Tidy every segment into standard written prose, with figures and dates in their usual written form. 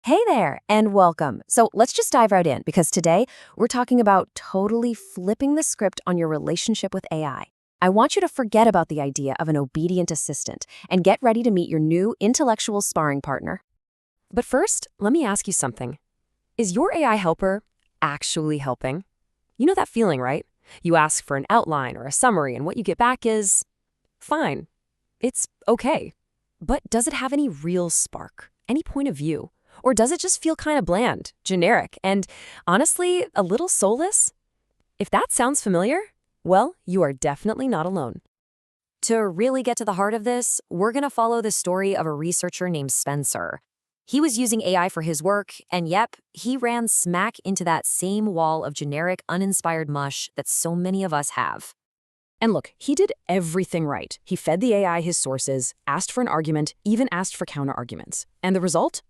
Hey there, and welcome. So let's just dive right in because today we're talking about totally flipping the script on your relationship with AI. I want you to forget about the idea of an obedient assistant and get ready to meet your new intellectual sparring partner. But first, let me ask you something. Is your AI helper actually helping? You know that feeling, right? You ask for an outline or a summary, and what you get back is fine. It's okay. But does it have any real spark, any point of view? Or does it just feel kind of bland, generic, and honestly, a little soulless? If that sounds familiar, well, you are definitely not alone. To really get to the heart of this, we're going to follow the story of a researcher named Spencer. He was using AI for his work, and yep, he ran smack into that same wall of generic, uninspired mush that so many of us have. And look, he did everything right. He fed the AI his sources, asked for an argument, even asked for counter-arguments. And the result?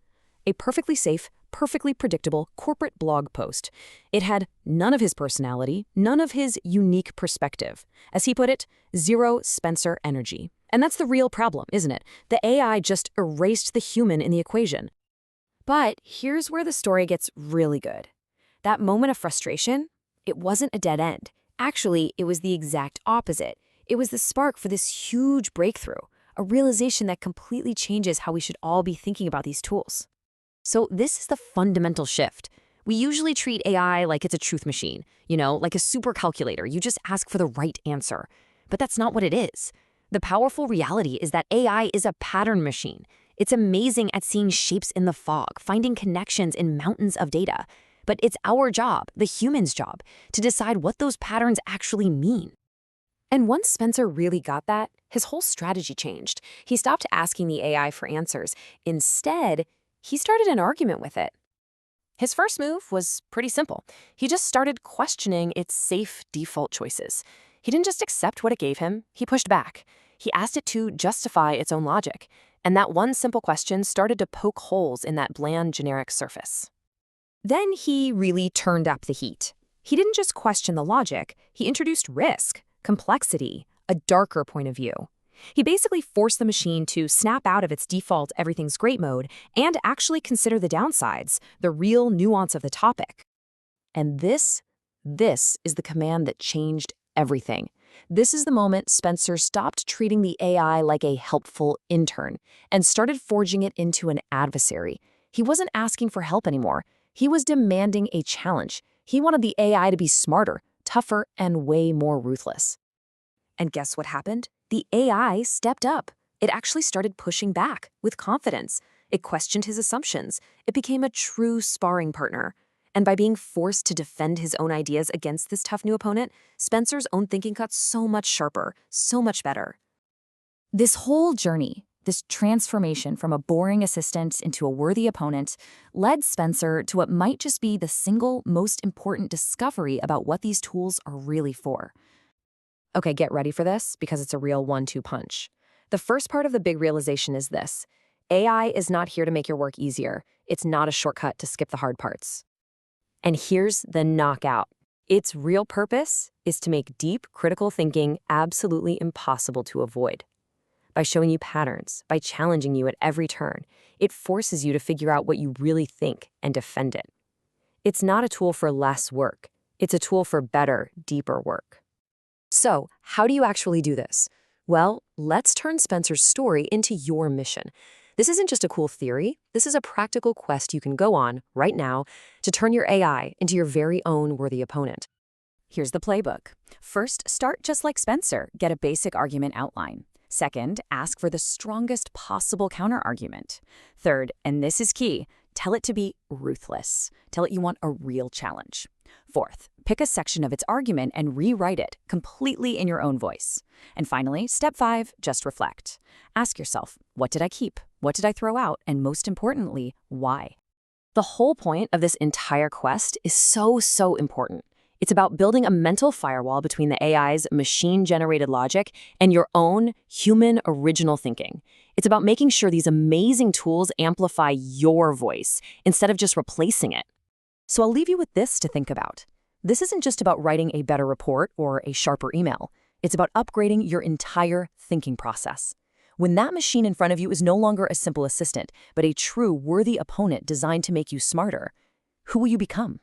A perfectly safe, perfectly predictable corporate blog post. It had none of his personality, none of his unique perspective. As he put it, zero Spencer energy. And that's the real problem, isn't it? The AI just erased the human in the equation. But here's where the story gets really good. That moment of frustration, it wasn't a dead end. Actually, it was the exact opposite. It was the spark for this huge breakthrough, a realization that completely changes how we should all be thinking about these tools. So this is the fundamental shift. We usually treat AI like it's a truth machine, like a super calculator. You just ask for the right answer. But that's not what it is. The powerful reality is that AI is a pattern machine. It's amazing at seeing shapes in the fog, finding connections in mountains of data. But it's our job, the human's job, to decide what those patterns actually mean. And once Spencer really got that, his whole strategy changed. He stopped asking the AI for answers. Instead, he started an argument with it. His first move was pretty simple. He just started questioning its safe default choices. He didn't just accept what it gave him, he pushed back. He asked it to justify its own logic. And that one simple question started to poke holes in that bland, generic surface. Then he really turned up the heat. He didn't just question the logic, he introduced risk, complexity, a darker point of view. He basically forced the machine to snap out of its default everything's great mode and actually consider the downsides, the real nuance of the topic. And this is the command that changed everything. This is the moment Spencer stopped treating the AI like a helpful intern and started forging it into an adversary. He wasn't asking for help anymore. He was demanding a challenge. He wanted the AI to be smarter, tougher, and way more ruthless. And guess what happened? The AI stepped up. It actually started pushing back with confidence. It questioned his assumptions. It became a true sparring partner. And by being forced to defend his own ideas against this tough new opponent, Spencer's own thinking got so much sharper, so much better. This whole journey, this transformation from a boring assistant into a worthy opponent, led Spencer to what might just be the single most important discovery about what these tools are really for. Okay, get ready for this because it's a real 1-2 punch. The first part of the big realization is this. AI is not here to make your work easier. It's not a shortcut to skip the hard parts. And here's the knockout. Its real purpose is to make deep, critical thinking absolutely impossible to avoid. By showing you patterns, by challenging you at every turn, it forces you to figure out what you really think and defend it. It's not a tool for less work. It's a tool for better, deeper work. So, how do you actually do this? Well, let's turn Spencer's story into your mission. This isn't just a cool theory. This is a practical quest you can go on right now to turn your AI into your very own worthy opponent. Here's the playbook. First, start just like Spencer. Get a basic argument outline. Second, ask for the strongest possible counter-argument. Third, and this is key, tell it to be ruthless. Tell it you want a real challenge. Fourth, pick a section of its argument and rewrite it completely in your own voice. And finally, step 5, just reflect. Ask yourself, what did I keep? What did I throw out? And most importantly, why? The whole point of this entire quest is so important. It's about building a mental firewall between the AI's machine-generated logic and your own human original thinking. It's about making sure these amazing tools amplify your voice instead of just replacing it. So I'll leave you with this to think about. This isn't just about writing a better report or a sharper email. It's about upgrading your entire thinking process. When that machine in front of you is no longer a simple assistant, but a true, worthy opponent designed to make you smarter, who will you become?